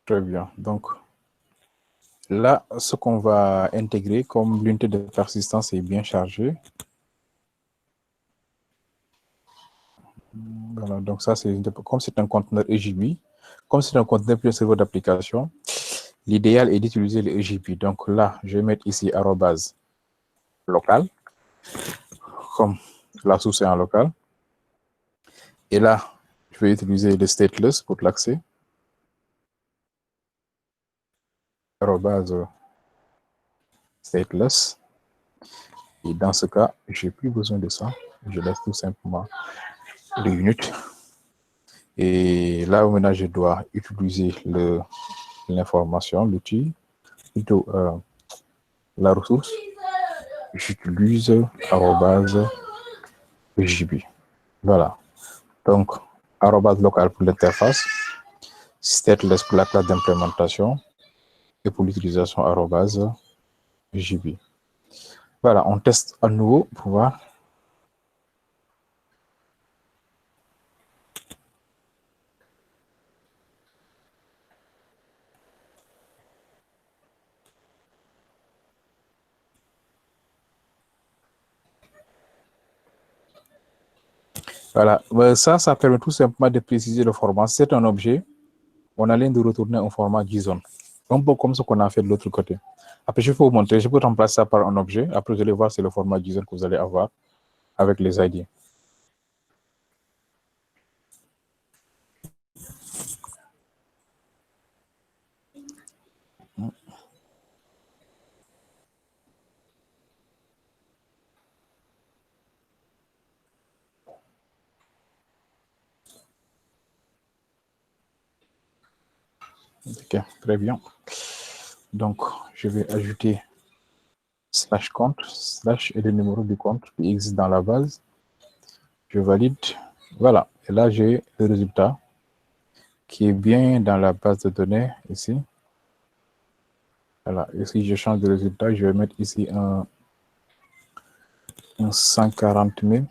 Très bien. Donc, là, ce qu'on va intégrer comme l'unité de persistance est bien chargée. Voilà, donc ça, c'est comme c'est un conteneur EJB, comme c'est un conteneur plus serveur d'application, l'idéal est d'utiliser le EJB. Donc là, je vais mettre ici arrobase local, comme la source est en local. Et là, je vais utiliser le stateless pour l'accès. Arrobase stateless. Et dans ce cas, je n'ai plus besoin de ça. Je laisse tout simplement le unit. Et là, maintenant, je dois utiliser l'information, l'outil, plutôt la ressource. J'utilise arrobase JB. Voilà. Donc, arrobase local pour l'interface, stateless pour la classe d'implémentation et pour l'utilisation arrobase JB. Voilà, on teste à nouveau pour voir. Voilà, ça permet tout simplement de préciser le format. C'est un objet, on a l'air de retourner un format JSON. Un peu comme ce qu'on a fait de l'autre côté. Après, je vais vous montrer, je peux remplacer ça par un objet. Après, vous allez voir, c'est le format JSON que vous allez avoir avec les ID. Ok, très bien. Donc, je vais ajouter slash compte, slash et le numéro du compte qui existe dans la base. Je valide. Voilà. Et là, j'ai le résultat qui est bien dans la base de données ici. Voilà. Et si je change de résultat, je vais mettre ici un 140 000.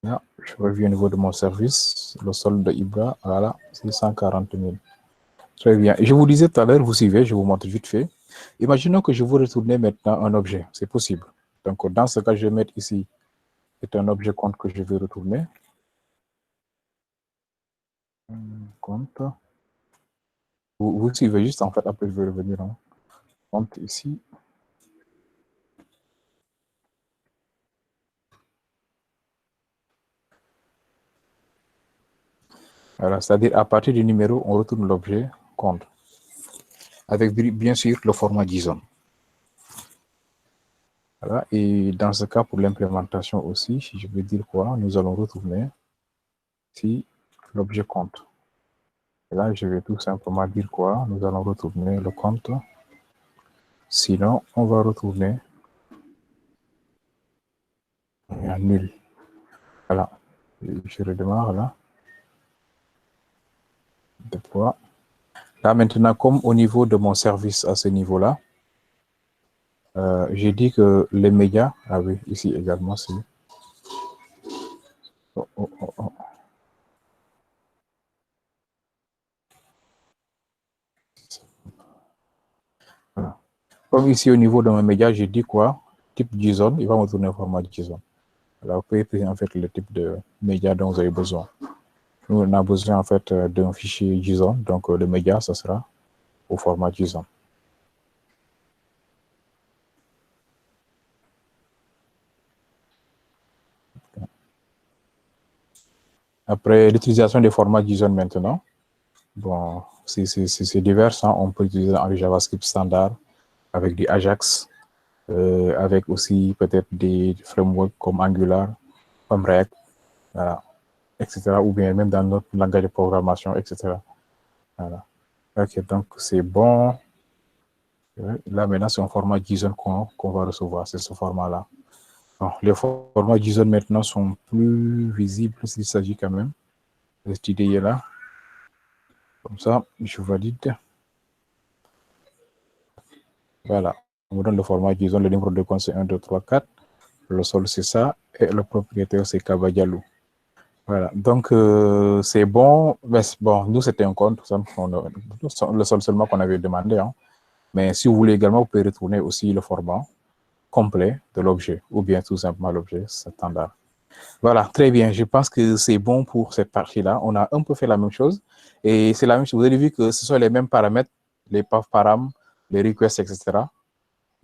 Là, je reviens au niveau de mon service. Le solde de Ibra, voilà, c'est 140 000. Très bien. Et je vous disais tout à l'heure, vous suivez, je vous montre vite fait. Imaginons que je vous retourne maintenant un objet. C'est possible. Donc, dans ce cas, je vais mettre ici, c'est un objet compte que je vais retourner. Compte. Vous suivez juste, en fait, après, je vais revenir en compte ici. Voilà, c'est-à-dire, à partir du numéro, on retourne l'objet compte. Avec, bien sûr, le format JSON. Voilà, et dans ce cas, pour l'implémentation aussi, si je veux dire quoi, nous allons retourner ici l'objet compte. Et là, je vais tout simplement dire quoi, nous allons retourner le compte. Sinon, on va retourner à nul. Voilà, je redémarre là. Déploie. Là, maintenant, comme au niveau de mon service à ce niveau-là, j'ai dit que les médias, ah oui, ici également, c'est... Oh, oh, oh, oh. Voilà. Comme ici au niveau de mes médias, j'ai dit quoi? Type JSON, il va me tourner un format JSON. Alors, vous pouvez présenter en fait le type de média dont vous avez besoin. Nous, on a besoin en fait d'un fichier JSON, donc le média, ça sera au format JSON. Après l'utilisation des formats JSON maintenant, bon, c'est divers. Hein. On peut utiliser un JavaScript standard avec du Ajax, avec aussi peut-être des frameworks comme Angular, comme React, voilà, etc. Ou bien même dans notre langage de programmation, etc. Voilà. Ok, donc c'est bon. Là maintenant, c'est un format JSON qu'on va recevoir, c'est ce format-là. Les formats JSON maintenant sont plus visibles s'il s'agit quand même de cette idée-là. Comme ça, je valide. Voilà. On me donne le format JSON, le numéro de compte c'est 1, 2, 3, 4. Le sol c'est ça. Et le propriétaire c'est Kabadjalou. Voilà, donc c'est bon. Mais bon, nous, c'était un compte, le seul seulement qu'on avait demandé. Hein. Mais si vous voulez également, vous pouvez retourner aussi le format complet de l'objet ou bien tout simplement l'objet standard. Voilà, très bien. Je pense que c'est bon pour cette partie-là. On a un peu fait la même chose. Et c'est la même chose. Vous avez vu que ce sont les mêmes paramètres, les param, les requests, etc.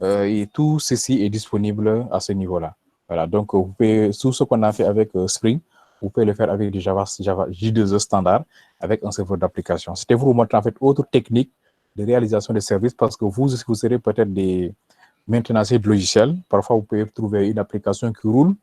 Et tout ceci est disponible à ce niveau-là. Voilà, donc vous pouvez, tout ce qu'on a fait avec Spring, vous pouvez le faire avec du Java J2E standard, avec un serveur d'application. C'était vous montrer en fait autre technique de réalisation des services parce que vous serez peut-être des maintenanciers de logiciels. Parfois, vous pouvez trouver une application qui roule.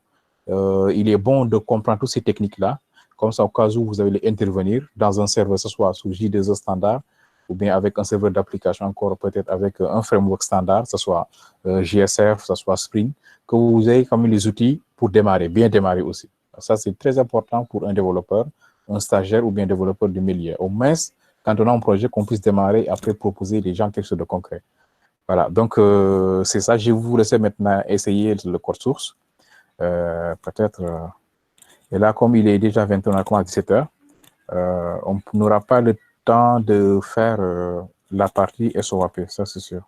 Il est bon de comprendre toutes ces techniques-là. Comme ça, au cas où vous allez intervenir dans un serveur, que ce soit sous J2E standard, ou bien avec un serveur d'application encore peut-être avec un framework standard, que ce soit GSF, que ce soit Spring, que vous ayez comme les outils pour démarrer, bien démarrer aussi. Ça, c'est très important pour un développeur, un stagiaire ou bien un développeur du milieu. Au moins, quand on a un projet, qu'on puisse démarrer et après proposer des gens quelque chose de concret. Voilà, donc c'est ça. Je vais vous laisser maintenant essayer le code source. Peut-être. Et là, comme il est déjà 21h, 17h, on n'aura pas le temps de faire la partie SOAP, ça c'est sûr.